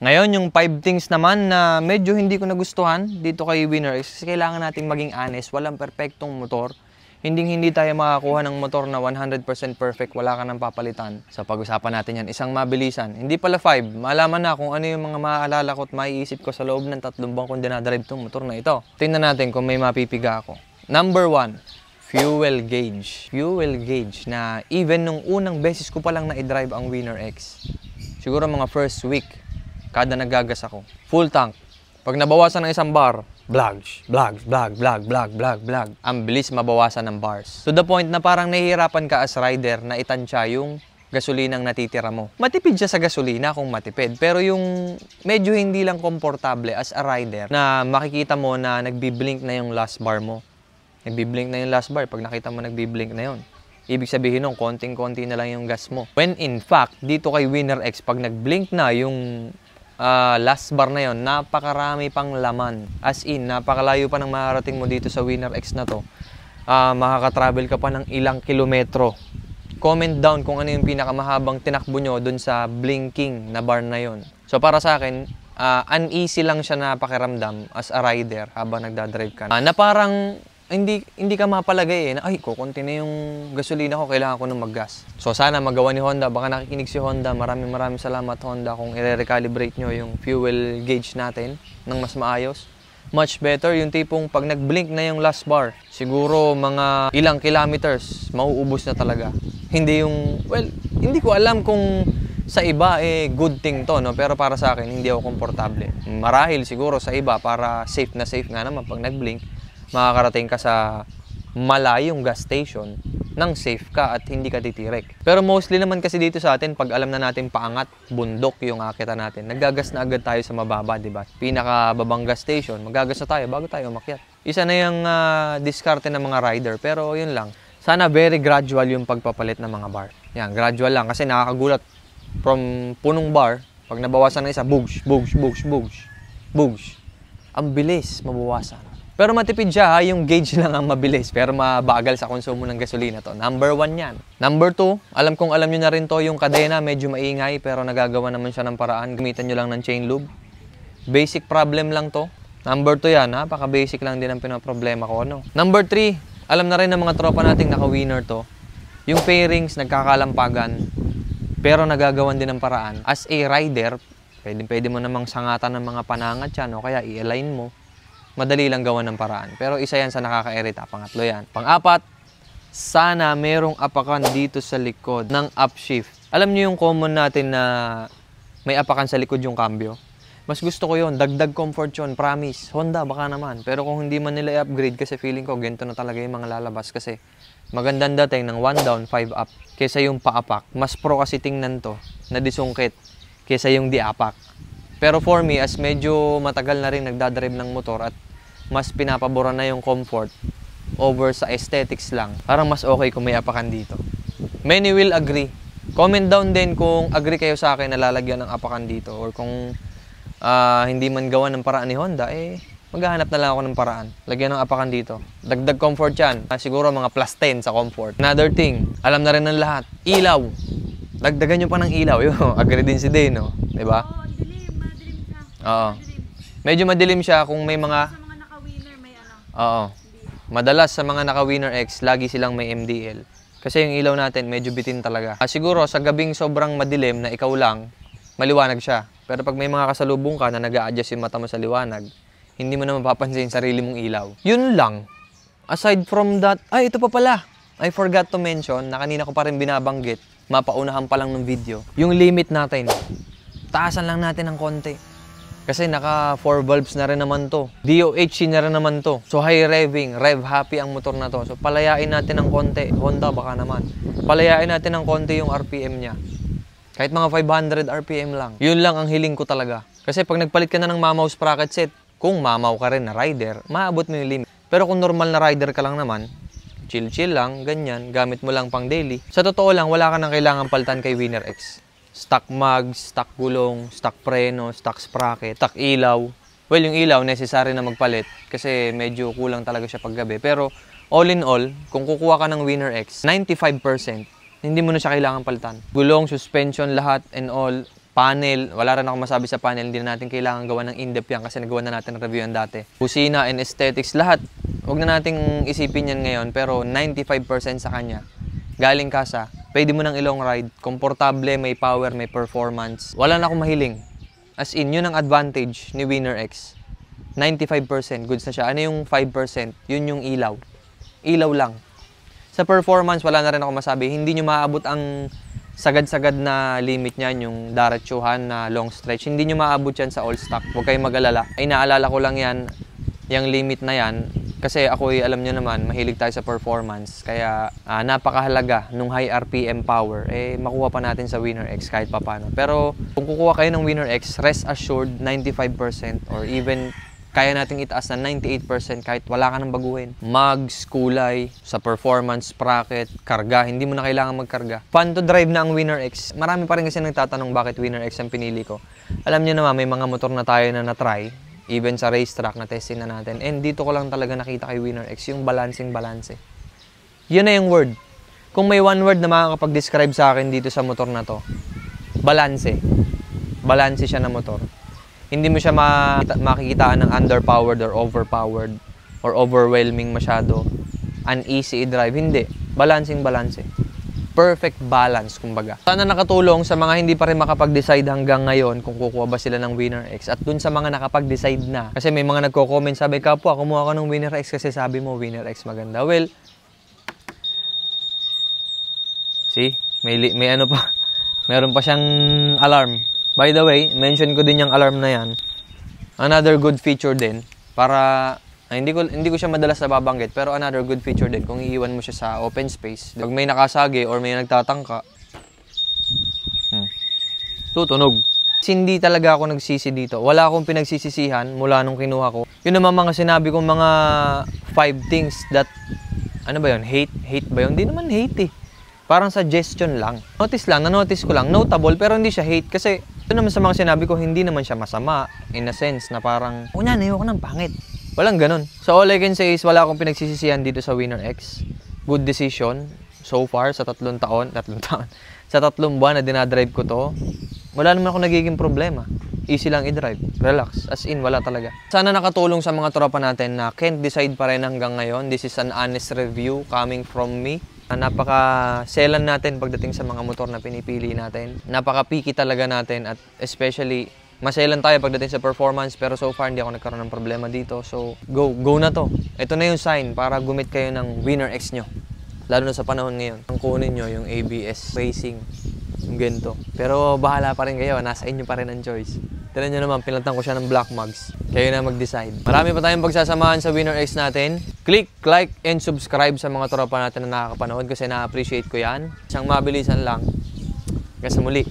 Ngayon, yung 5 things naman na medyo hindi ko nagustuhan dito kay Winner X, kasi kailangan nating maging honest, walang perfectong motor. Hindi tayo makakuha ng motor na 100% perfect, wala ka nang papalitan. So pag-usapan natin yan, isang mabilisan. Hindi pala 5, malaman na kung ano yung mga maaalala ko at maiisip ko sa loob ng 3 buwan kung dinadrive itong motor na ito. Tingnan natin kung may mapipiga ako. Number 1, fuel gauge. Fuel gauge na even nung unang beses ko palang na-drive ang Winner X, siguro mga first week, kada nagagas ako, full tank. Pag nabawasan ng isang bar, blag. Ang bilis mabawasan ng bars. To the point na parang nahihirapan ka as rider na itansya yung gasolinang natitira mo. Matipid siya sa gasolina kung matipid. Pero yung medyo hindi lang komportable as a rider na makikita mo na nagbiblink na yung last bar mo. Nagbiblink na yung last bar. Pag nakita mo nagbiblink na yun, ibig sabihin nung konting-konti na lang yung gas mo. When in fact, dito kay Winner X, pag nagblink na yung last bar na yon, napakarami pang laman. As in, napakalayo pa ng makarating mo dito sa Winner X na to. Makaka-travel ka pa ng ilang kilometro. Comment down kung ano yung pinakamahabang tinakbo nyo dun sa blinking na bar na yon. So para sa akin, uneasy lang siya na pakiramdam as a rider habang nagdadrive ka. Na parang hindi ka mapalagay na ay, kukunti na yung gasolina ko, kailangan ko ng maggas. So sana magawa ni Honda, baka nakikinig si Honda, maraming salamat Honda kung i-recalibrate nyo yung fuel gauge natin ng mas maayos. Much better yung tipong pag nag-blink na yung last bar, siguro mga ilang kilometers, mauubos na talaga. Hindi yung, well, hindi ko alam kung sa iba good thing to, no? Pero para sa akin, hindi ako komportable. Marahil siguro sa iba para safe na safe nga naman pag nag-blink, makakarating ka sa malayong gas station nang safe ka at hindi ka titirek. Pero mostly naman kasi dito sa atin, pag alam na natin paangat, bundok yung akita natin, naggagas na agad tayo sa mababa, di ba? Pinakababang gas station, maggagas na tayo bago tayo umakyat. Isa na yung diskarte ng mga rider, pero yun lang. Sana very gradual yung pagpapalit ng mga bar. Yan, gradual lang kasi nakakagulat from punong bar, pag nabawasan na isa, bugs. Ang bilis mabawasan. Pero matipid siya, yung gauge lang ang mabilis, pero mabagal sa konsumo ng gasolina to. Number 1 yan. Number 2, alam nyo na rin to, yung kadena medyo maingay, pero nagagawa naman siya ng paraan. Gamitan nyo lang ng chain lube. Basic problem lang to. Number 2 yan, napaka-basic lang din ang pinaproblema ko. No? Number 3, alam na rin ng mga tropa nating naka-winner to. Yung fairings, nagkakalampagan, pero nagagawan din ng paraan. As a rider, pwede mo namang sangatan ng mga panangat yan, o kaya i-align mo. Madali lang gawan ng paraan. Pero isa yan sa nakakairita. Pangatlo yan. Pang-apat, sana merong apakan dito sa likod ng upshift. Alam niyo yung common natin na may apakan sa likod yung cambio? Mas gusto ko yun. Dagdag comfort yun. Promise. Honda, baka naman. Pero kung hindi man nila i-upgrade, kasi feeling ko, ganito na talaga yung mga lalabas. Kasi magandang dating ng 1 down, 5 up. Kesa yung paapak. Mas pro kasi tingnan to na disungkit kesa yung di-apak. Pero for me, as medyo matagal na rin nagdadrive ng motor at mas pinapaboran na yung comfort over sa aesthetics lang, parang mas okay kung may apakan dito. Many will agree. Comment down din kung agree kayo sa akin na lalagyan ng apakan dito, or kung hindi man gawa ng paraan ni Honda, maghahanap na lang ako ng paraan. Lagyan ng apakan dito. Dagdag comfort yan. Siguro mga plus 10 sa comfort. Another thing, alam na rin ng lahat, ilaw. Dagdagan nyo pa ng ilaw. Agree din si Day, no? Diba? Oo. Medyo madilim siya kung may mga... Sa mga naka-winner may ano. Oo. Madalas sa mga naka-Winner X, lagi silang may MDL. Kasi yung ilaw natin medyo bitin talaga. Siguro sa gabing sobrang madilim na ikaw lang, maliwanag siya. Pero pag may mga kasalubong ka na nag-a-adjust yung mata mo sa liwanag, hindi mo na mapapansin yung sarili mong ilaw. Yun lang. Aside from that, ito pa pala. I forgot to mention na kanina ko pa rin binabanggit, mapaunahan pa lang ng video, yung limit natin. Taasan lang natin ng konti. Kasi naka 4 valves na rin naman to. DOHC na rin naman to. So high revving, rev happy ang motor na to. So palayain natin ng konti. Honda baka naman. Palayain natin ng konti yung RPM niya. Kahit mga 500 RPM lang. Yun lang ang hiling ko talaga. Kasi pag nagpalit ka na ng mamaw sprocket set, kung mamaw ka rin na rider, maabot mo yung limit. Pero kung normal na rider ka lang naman, chill lang, ganyan, gamit mo lang pang daily. Sa totoo lang, wala ka nang kailangan palitan kay Winner X. Stock mags, stock gulong, stock preno, stock sprocket, stock ilaw. Well, yung ilaw, necessary na magpalit kasi medyo kulang talaga siya paggabi. Pero all in all, kung kukuha ka ng Winner X, 95%, hindi mo na siya kailangan palitan. Gulong, suspension, lahat and all, Panel, wala rin ako masabi sa panel, hindi na natin kailangan gawa ng in-depth yan kasi nagawa na natin review yan dati. Busina and aesthetics, lahat. Huwag na nating isipin yan ngayon, pero 95% sa kanya. Galing ka sa, pwede mo nang ilong ride, komportable, may power, may performance. Wala na akong mahiling. As in, yun ang advantage ni Winner X. 95% goods na siya. Ano yung 5%? Yun yung ilaw. Ilaw lang. Sa performance, wala na rin ako masabi. Hindi nyo maabot ang sagad-sagad na limit niyan, yung diretsuhan na long stretch. Hindi nyo maabot yan sa all stock. Huwag kayong mag-alala. Ay, naalala ko lang yan, yung limit na yan. Kasi ako, alam nyo naman, mahilig tayo sa performance. Kaya napakahalaga nung high RPM power, makuha pa natin sa Winner X kahit papano. Pero kung kukuha kayo ng Winner X, rest assured 95% or even kaya nating itaas na 98% kahit wala ka nang baguhin. Mags, kulay, sa performance, sprocket, karga, hindi mo na kailangan magkarga. Fun to drive na ang Winner X. Marami pa rin kasi nagtatanong bakit Winner X ang pinili ko. Alam nyo naman, may mga motor na tayo na na-try, even sa racetrack na testing na natin. And dito ko lang talaga nakita kay Winner X, yung balancing-balance. Yun na yung word. Kung may one word na makakapag-describe sa akin dito sa motor na to, balance. Balance siya na motor. Hindi mo siya makikitaan ng underpowered or overpowered or overwhelming masyado. Uneasy i-drive. Hindi. Balancing. Perfect balance, kumbaga. Sana nakatulong sa mga hindi pa rin makapag-decide hanggang ngayon kung kukuha ba sila ng Winner X. At dun sa mga nakapag-decide na. Kasi may mga nagko-comment, sabi, kapwa, kumuha ka ng Winner X kasi sabi mo, Winner X maganda. Well, see? May ano pa. Meron pa siyang alarm. By the way, mention ko din yung alarm na yan. Another good feature din para hindi ko siya madalas nababanggit, pero another good feature din kung iiwan mo siya sa open space. Pag may nakasagi or may nagtatangka, tutunog. Hindi talaga ako nagsisi dito. Wala akong pinagsisisihan mula nung kinuha ko. Yun naman mga sinabi kong mga 5 things that, ano ba yun? Hate ba yun? Hindi naman hate eh. Parang suggestion lang. Na-notice ko lang. Notable, pero hindi siya hate. Kasi, ito naman sa mga sinabi ko, hindi naman siya masama. In a sense, na parang, ayoko ng pangit. Walang ganun. So, all I can say is, wala akong pinagsisisihan dito sa Winner X. Good decision. So far, sa 3 taon. Sa 3 buwan na dinadrive ko to, wala naman ako nagiging problema. Easy lang i-drive. Relax. As in, wala talaga. Sana nakatulong sa mga tropa natin na can't decide pa rin hanggang ngayon. This is an honest review coming from me. Napaka-selan natin pagdating sa mga motor na pinipili natin. Napaka-picky talaga natin at especially maselan tayo pagdating sa performance, pero so far hindi ako nagkaroon ng problema dito. So, go na to. Ito na yung sign para gumit kayo ng Winner X nyo. Lalo na sa panahon ngayon. Ang kunin nyo yung ABS racing, yung ganito. Pero bahala pa rin kayo, nasa inyo pa rin ang choice. Tignan nyo naman, pinaltan ko siya ng black mugs. Kayo na mag-decide. Marami pa tayong pagsasamahan sa Winner X natin. Click, like, and subscribe sa mga tropa natin na nakakapanood kasi na-appreciate ko yan. Isang mabilisan lang. Hanggang sa muli.